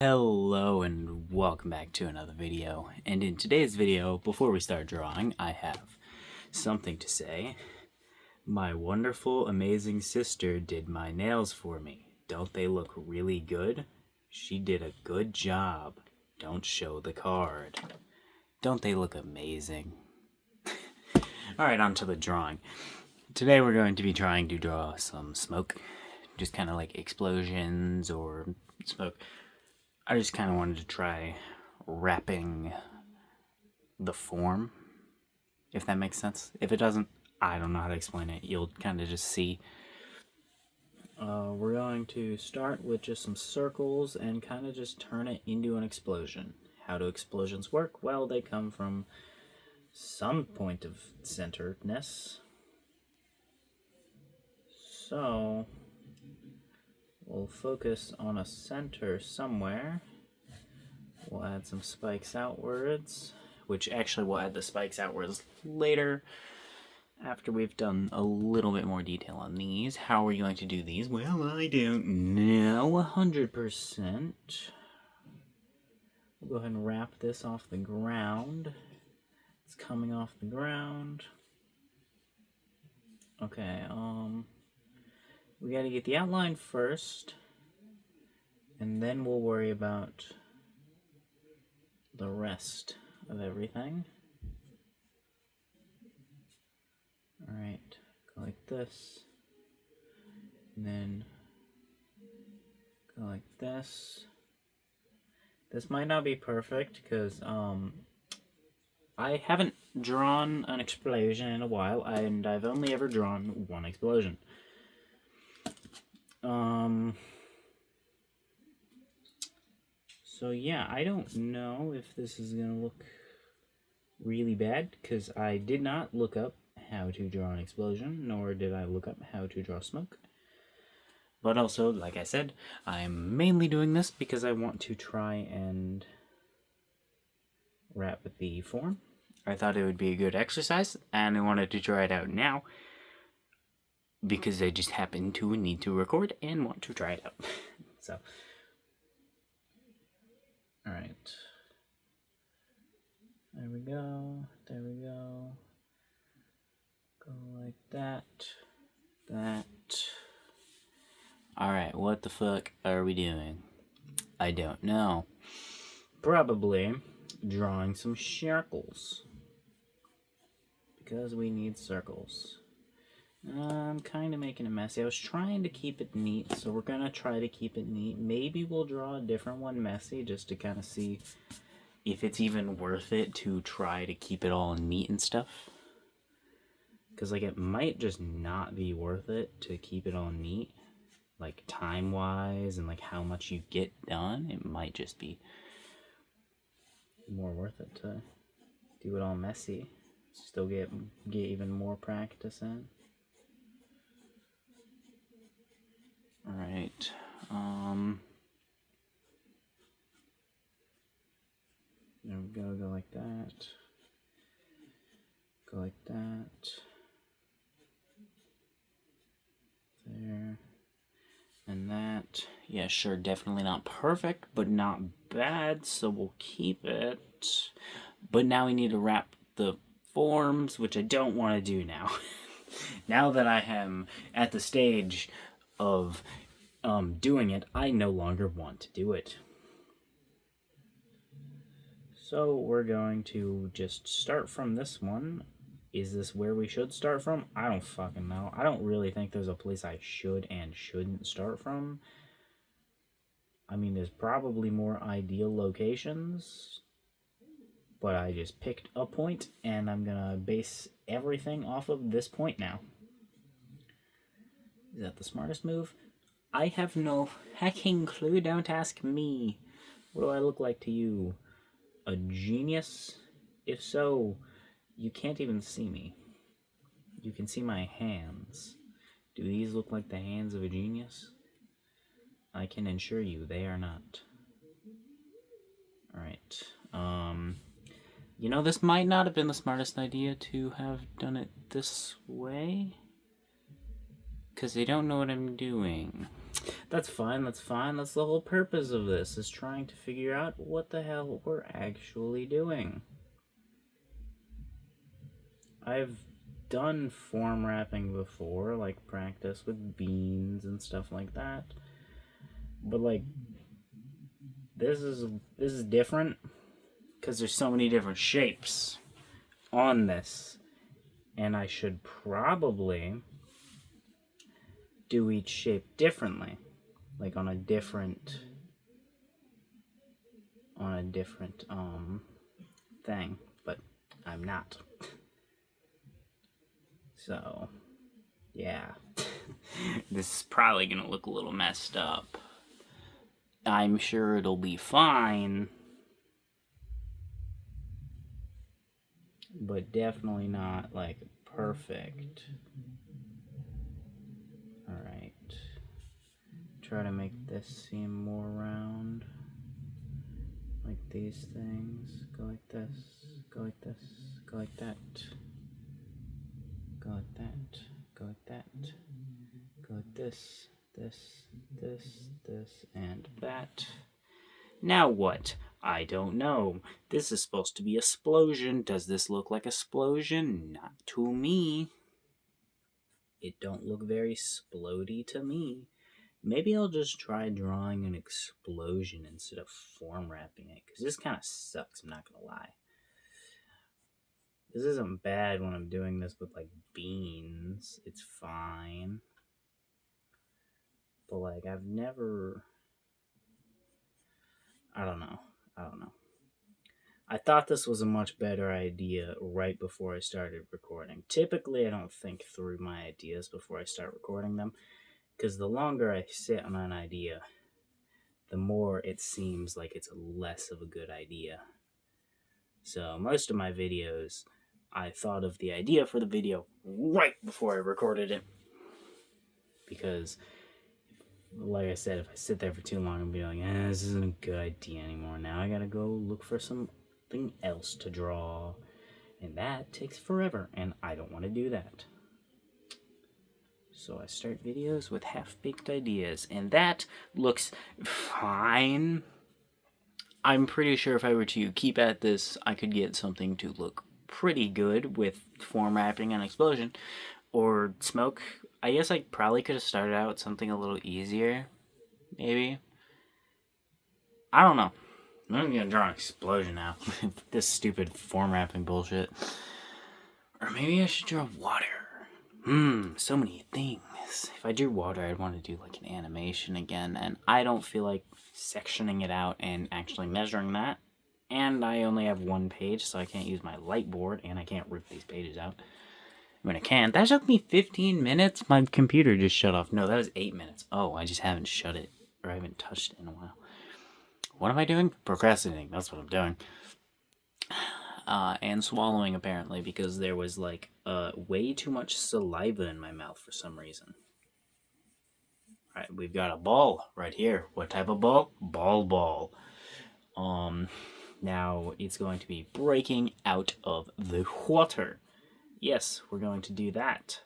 Hello and welcome back to another video. And in today's video, before we start drawing, I have something to say. My wonderful, amazing sister did my nails for me. Don't they look really good? She did a good job. Don't show the card. Don't they look amazing? Alright, on to the drawing. Today we're going to be trying to draw some smoke. Just kind of like explosions or smoke. I just kind of wanted to try wrapping the form, if that makes sense. If it doesn't, I don't know how to explain it. You'll kind of just see. We're going to start with just some circles and kind of just turn it into an explosion. How do explosions work? Well, they come from some point of centeredness. So we'll focus on a center somewhere. We'll add some spikes outwards, which actually we'll add the spikes outwards later after we've done a little bit more detail on these. How are we going to do these? Well, I don't know 100%. We'll go ahead and wrap this off the ground. It's coming off the ground. Okay, we gotta get the outline first, and then we'll worry about the rest of everything. Alright, go like this, and then go like this. This might not be perfect, because, I haven't drawn an explosion in a while, and I've only ever drawn one explosion. So yeah, I don't know if this is gonna look really bad, because I did not look up how to draw an explosion, nor did I look up how to draw smoke. But also, like I said, I'm mainly doing this because I want to try and wrap the form. I thought it would be a good exercise, and I wanted to try it out now, because I just happen to need to record and want to try it out. So, alright. There we go. There we go. Go like that. That. Alright, what the fuck are we doing? I don't know. Probably drawing some circles, because we need circles. I'm kind of making it messy. I was trying to keep it neat, so we're going to try to keep it neat. Maybe we'll draw a different one messy, just to kind of see if it's even worth it to try to keep it all neat and stuff. Because, like, it might just not be worth it to keep it all neat. Like, time-wise and, like, how much you get done. It might just be more worth it to do it all messy. Still get even more practice in. Alright, there we go, go like that, go like that, there, and that. Yeah, sure, definitely not perfect, but not bad, so we'll keep it. But now we need to wrap the forms, which I don't want to do now. Now that I am at the stage of doing it, I no longer want to do it. So we're going to just start from this one. Is this where we should start from? I don't fucking know. I don't really think there's a place I should and shouldn't start from. I mean, there's probably more ideal locations, but I just picked a point, and I'm gonna base everything off of this point now. Is that the smartest move? I have no hecking clue. Don't ask me. What do I look like to you? A genius? If so, you can't even see me. You can see my hands. Do these look like the hands of a genius? I can assure you they are not. Alright. You know, this might not have been the smartest idea to have done it this way, because they don't know what I'm doing. That's fine, that's fine. That's the whole purpose of this, is trying to figure out what the hell we're actually doing. I've done form wrapping before, like practice with beans and stuff like that. But like, this is different because there's so many different shapes on this, and I should probably do each shape differently, like on a different thing, but I'm not. So yeah. This is probably gonna look a little messed up. I'm sure it'll be fine, but definitely not like perfect. Alright. Try to make this seem more round. Like these things. Go like this. Go like this. Go like that. Go like that. Go like that. Go like this. This, and that. Now what? I don't know. This is supposed to be a splosion. Does this look like a splosion? Not to me. It don't look very splody to me. Maybe I'll just try drawing an explosion instead of form wrapping it, because this kind of sucks, I'm not gonna lie. This isn't bad when I'm doing this with, like, beans. It's fine. But, like, I've never... I don't know. I thought this was a much better idea right before I started recording. Typically, I don't think through my ideas before I start recording them, because the longer I sit on an idea, the more it seems like it's less of a good idea. So most of my videos, I thought of the idea for the video right before I recorded it. Because, like I said, if I sit there for too long, I'll be like, this isn't a good idea anymore. Now I gotta go look for something else to draw. And that takes forever, and I don't want to do that. So I start videos with half-baked ideas, and that looks fine. I'm pretty sure if I were to keep at this, I could get something to look pretty good with form wrapping and explosion. Or smoke. I guess I probably could have started out with something a little easier. Maybe. I don't know. I'm gonna draw an explosion now. This stupid form wrapping bullshit. Or maybe I should draw water. So many things. If I drew water, I'd want to do like an animation again, and I don't feel like sectioning it out and actually measuring that. And I only have one page, so I can't use my light board, and I can't rip these pages out. I mean, I can. That took me 15 minutes? My computer just shut off. No, that was 8 minutes. Oh, I just haven't shut it, or I haven't touched it in a while. What am I doing? Procrastinating. That's what I'm doing. And swallowing, apparently, because there was, like, way too much saliva in my mouth for some reason. Alright, we've got a ball right here. What type of ball? Ball. Now it's going to be breaking out of the water. Yes, we're going to do that.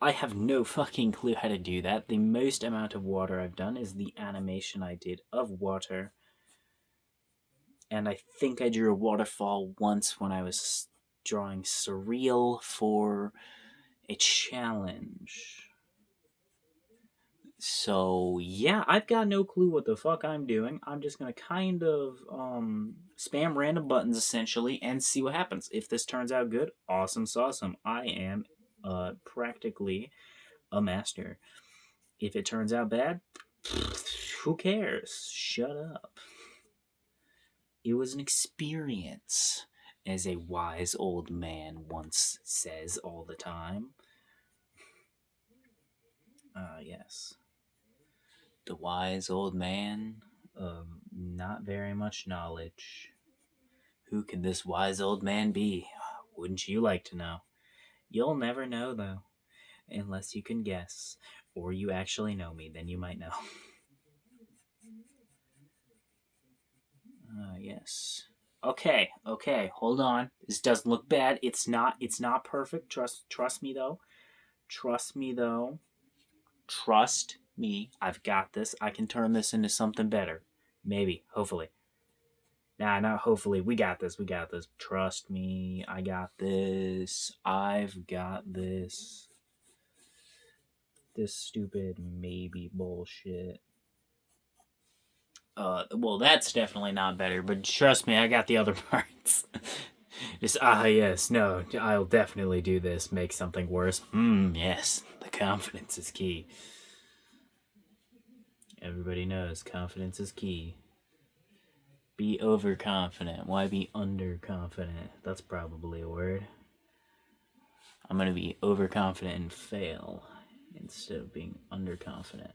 I have no fucking clue how to do that. The most amount of water I've done is the animation I did of water. And I think I drew a waterfall once when I was drawing surreal for a challenge. So, yeah, I've got no clue what the fuck I'm doing. I'm just gonna kind of spam random buttons, essentially, and see what happens. If this turns out good, awesome sauceum. I am practically a master. If it turns out bad, who cares? Shut up. It was an experience, as a wise old man once says all the time. Yes. The wise old man of not very much knowledge. Who could this wise old man be? Wouldn't you like to know? You'll never know, though, unless you can guess, or you actually know me, then you might know. Yes. Okay, hold on. This doesn't look bad. It's not perfect. Trust me though. Trust me. I've got this. I can turn this into something better. Maybe. Hopefully. Nah, not hopefully. We got this. We got this. Trust me. I got this. I've got this. This stupid maybe bullshit. Well, that's definitely not better, but trust me, I got the other parts. Just, yes, no, I'll definitely do this, make something worse. Yes, the confidence is key. Everybody knows confidence is key. Be overconfident. Why be underconfident? That's probably a word. I'm gonna be overconfident and fail instead of being underconfident.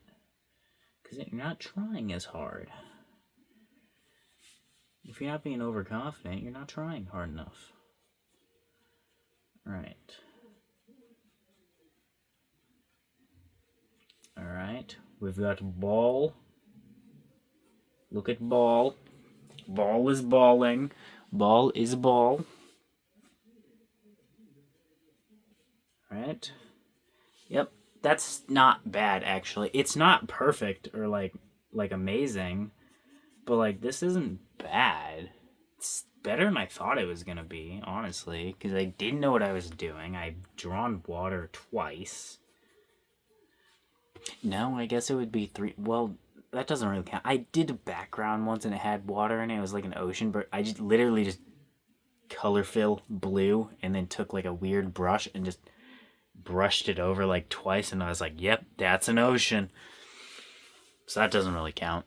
Because you're not trying as hard. If you're not being overconfident, you're not trying hard enough. Alright. Alright. We've got ball. Look at ball. Ball is balling. Ball is ball. Alright. Yep. That's not bad, actually. It's not perfect or like amazing. But like, this isn't bad. It's better than I thought it was gonna be, honestly, because I didn't know what I was doing. I've drawn water twice. No, I guess it would be 3. Well, that doesn't really count. I did a background once and it had water in it. It was like an ocean, but I just literally just color fill blue and then took like a weird brush and just brushed it over like twice, and I was like, yep, that's an ocean. So that doesn't really count.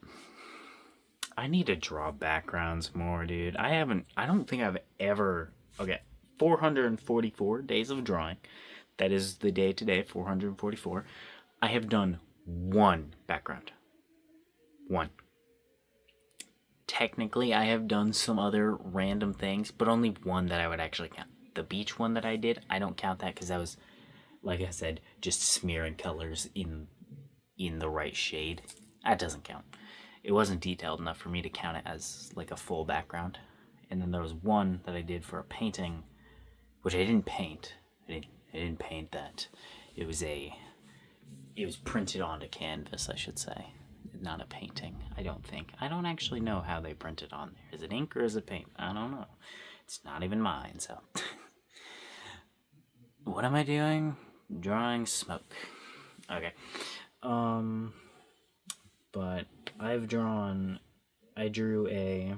I need to draw backgrounds more, dude. I don't think I've ever... Okay, 444 days of drawing. That is the day today, 444. I have done one background. One. Technically, I have done some other random things, but only one that I would actually count. The beach one that I did, I don't count that because that was, like I said, just smearing colors in the right shade. That doesn't count. It wasn't detailed enough for me to count it as like a full background. And then there was one that I did for a painting, which I didn't paint. I didn't paint that. It was printed onto canvas, I should say. Not a painting, I don't think. I don't actually know how they print it on there. Is it ink or is it paint? I don't know. It's not even mine, so. What am I doing? Drawing smoke. Okay. But I drew a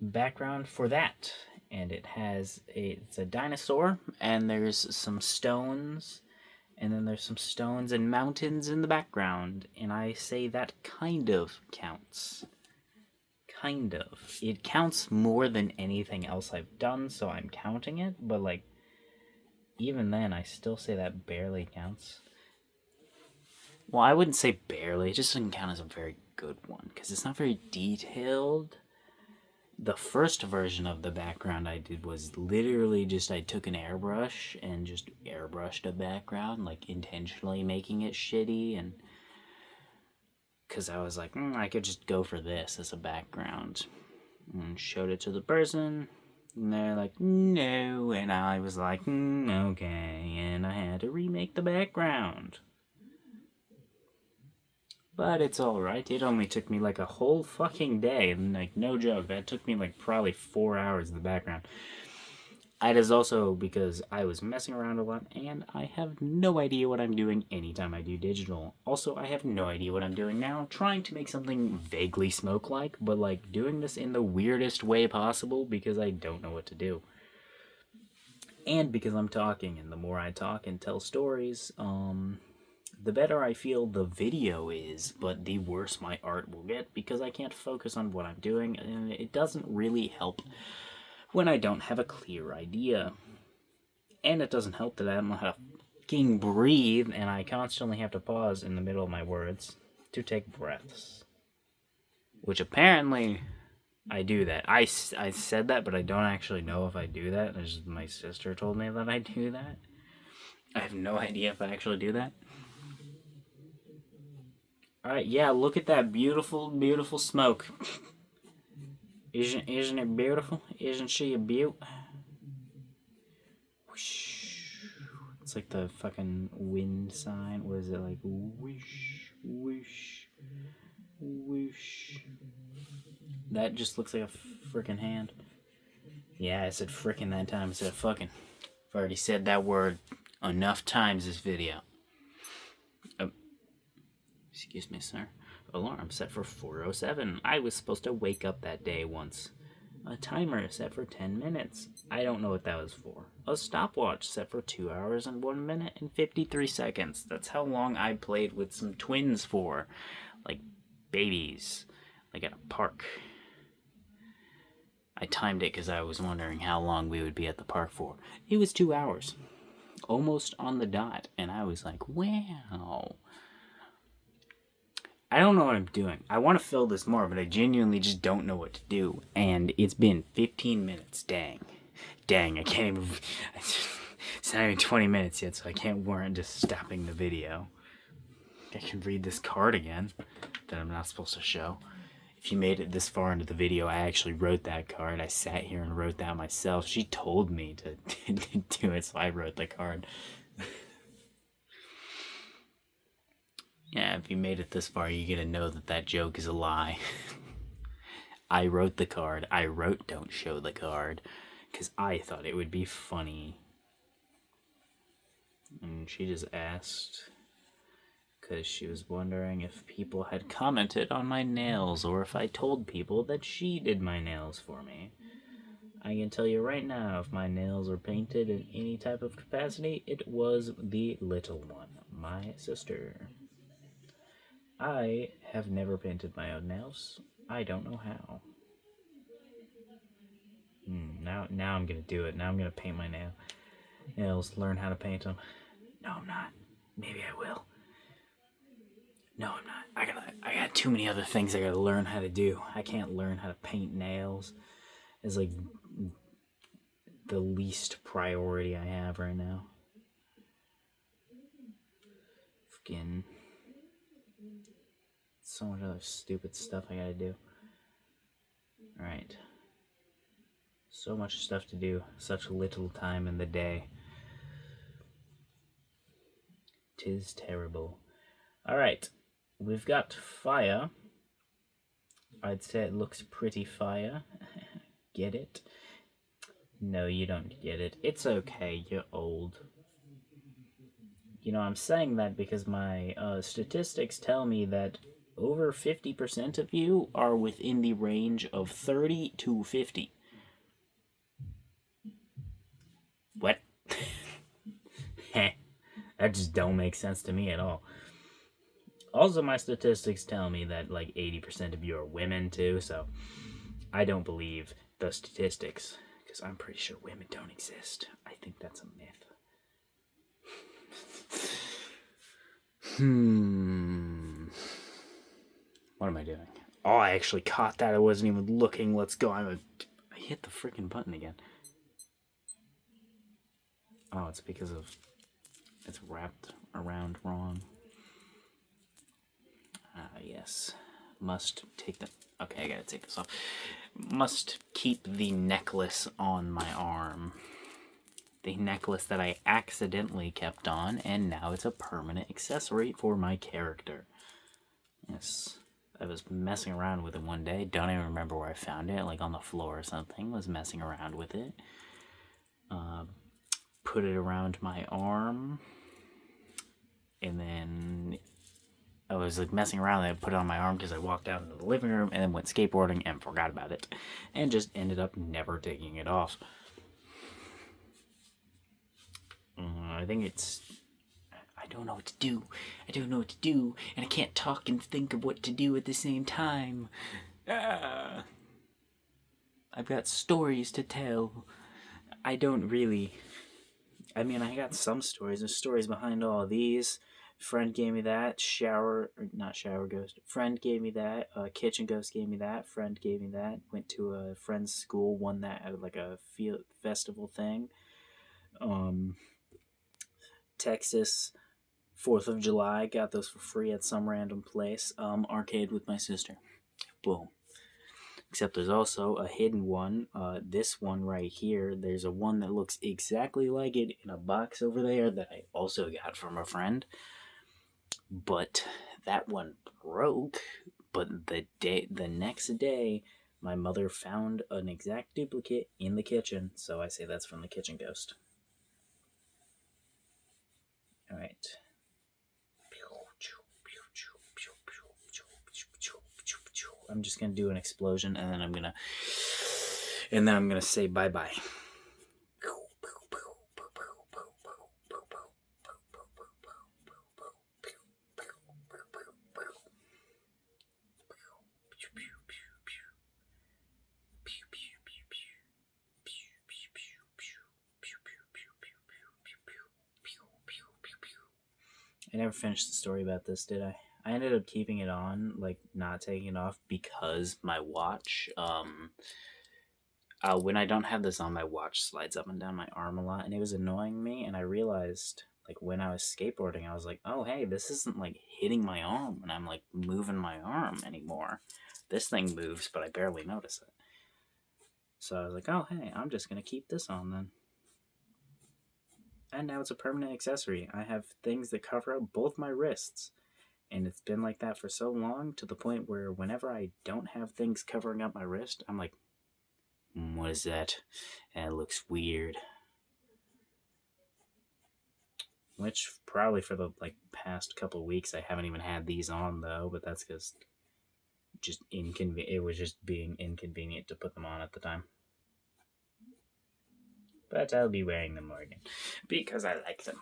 background for that, and it's a dinosaur, and there's some stones, and then there's some stones and mountains in the background, and I say that kind of counts. Kind of. It counts more than anything else I've done, so I'm counting it, but like, even then, I still say that barely counts. Well, I wouldn't say barely. It just doesn't count as a very good one because it's not very detailed. The first version of the background I did was literally just I took an airbrush and just airbrushed a background, like intentionally making it shitty, and because I was like, I could just go for this as a background, and showed it to the person, and they're like, no, and I was like, okay, and I had to remake the background. But it's alright. It only took me like a whole fucking day. And like, no joke, that took me like probably 4 hours in the background. It is also because I was messing around a lot and I have no idea what I'm doing anytime I do digital. Also, I have no idea what I'm doing now. Trying to make something vaguely smoke-like, but like doing this in the weirdest way possible because I don't know what to do. And because I'm talking, and the more I talk and tell stories, the better I feel the video is, but the worse my art will get because I can't focus on what I'm doing, and it doesn't really help when I don't have a clear idea. And it doesn't help that I don't know how to fucking breathe, and I constantly have to pause in the middle of my words to take breaths. Which apparently I do that. I said that, but I don't actually know if I do that. Just, my sister told me that I do that. I have no idea if I actually do that. Alright, yeah, look at that beautiful, beautiful smoke. Isn't it beautiful? Isn't she a beaut? Whoosh. It's like the fucking wind sign. What is it, like? Whoosh, whoosh, whoosh. That just looks like a freaking hand. Yeah, I said frickin' that time instead of fucking. I've already said that word enough times this video. Excuse me, sir. Alarm set for 4:07. I was supposed to wake up that day once. A timer set for 10 minutes. I don't know what that was for. A stopwatch set for 2 hours and 1 minute and 53 seconds. That's how long I played with some twins for. Like babies. Like at a park. I timed it because I was wondering how long we would be at the park for. It was 2 hours. Almost on the dot. And I was like, wow. I don't know what I'm doing. I want to fill this more, but I genuinely just don't know what to do. And it's been 15 minutes. Dang, I can't even... It's not even 20 minutes yet, so I can't warrant just stopping the video. I can read this card again that I'm not supposed to show. If you made it this far into the video, I actually wrote that card. I sat here and wrote that myself. She told me to do it, so I wrote the card. Yeah, if you made it this far, you're gonna know that that joke is a lie. I wrote the card. I wrote don't show the card. Because I thought it would be funny. And she just asked... because she was wondering if people had commented on my nails, or if I told people that she did my nails for me. I can tell you right now, if my nails are painted in any type of capacity, it was the little one, my sister. I have never painted my own nails. I don't know how. Now I'm gonna do it. Now I'm gonna paint my nails, learn how to paint them. No, I'm not. Maybe I will. No, I'm not. I got too many other things I gotta learn how to do. I can't learn how to paint nails. It's like the least priority I have right now. Fucking so much other stupid stuff I gotta do. Alright. So much stuff to do. Such little time in the day. 'Tis terrible. Alright. We've got fire. I'd say it looks pretty fire. Get it? No, you don't get it. It's okay, you're old. You know, I'm saying that because my statistics tell me that over 50% of you are within the range of 30 to 50. What? That just don't make sense to me at all. Also, my statistics tell me that like 80% of you are women too, so I don't believe the statistics, because I'm pretty sure women don't exist. I think that's a myth. What am I doing? Oh, I actually caught that. I wasn't even looking. Let's go. I hit the freaking button again. Oh, it's because of... it's wrapped around wrong. Yes. Must take the... okay, I gotta take this off. Must keep the necklace on my arm. The necklace that I accidentally kept on, and now it's a permanent accessory for my character. Yes. I was messing around with it one day. Don't even remember where I found it, like on the floor or something. Was messing around with it. Put it around my arm. And then I was like messing around and I put it on my arm because I walked out into the living room and then went skateboarding and forgot about it. And just ended up never taking it off. I think it's... I don't know what to do. I don't know what to do. And I can't talk and think of what to do at the same time. I've got stories to tell. I don't really... I mean, I got some stories. There's stories behind all of these. Friend gave me that. Not shower ghost. Friend gave me that. Kitchen ghost gave me that. Friend gave me that. Went to a friend's school. Won that at like a field festival thing. Texas, 4th of July. Got those for free at some random place. Arcade with my sister. Boom. Except there's also a hidden one. This one right here, there's a one that looks exactly like it in a box over there that I also got from a friend. But that one broke. But the next day, my mother found an exact duplicate in the kitchen. So I say that's from the kitchen ghost. All right. I'm just gonna do an explosion, and then I'm gonna say bye bye. I never finished the story about this, did I? I ended up keeping it on, like not taking it off, because my watch, when I don't have this on, my watch slides up and down my arm a lot, and it was annoying me. And I realized, like, when I was skateboarding, I was like, oh, hey, this isn't like hitting my arm when I'm like moving my arm anymore. This thing moves, but I barely notice it. So I was like, oh, hey, I'm just gonna keep this on then. And now it's a permanent accessory. I have things that cover up both my wrists. And it's been like that for so long, to the point where whenever I don't have things covering up my wrist, I'm like, what is that? And it looks weird. Which probably for the like past couple weeks I haven't even had these on though, but that's because just it was just being inconvenient to put them on at the time. But I'll be wearing them more again because I like them.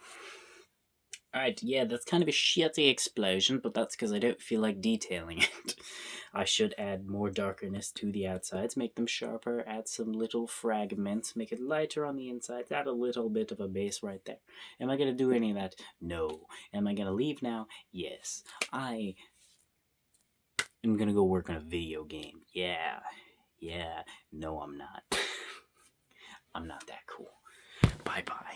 Alright, yeah, that's kind of a shitty explosion, but that's because I don't feel like detailing it. I should add more darkness to the outsides, make them sharper, add some little fragments, make it lighter on the insides, add a little bit of a base right there. Am I going to do any of that? No. Am I going to leave now? Yes. I am going to go work on a video game. Yeah. No, I'm not. I'm not that cool. Bye-bye.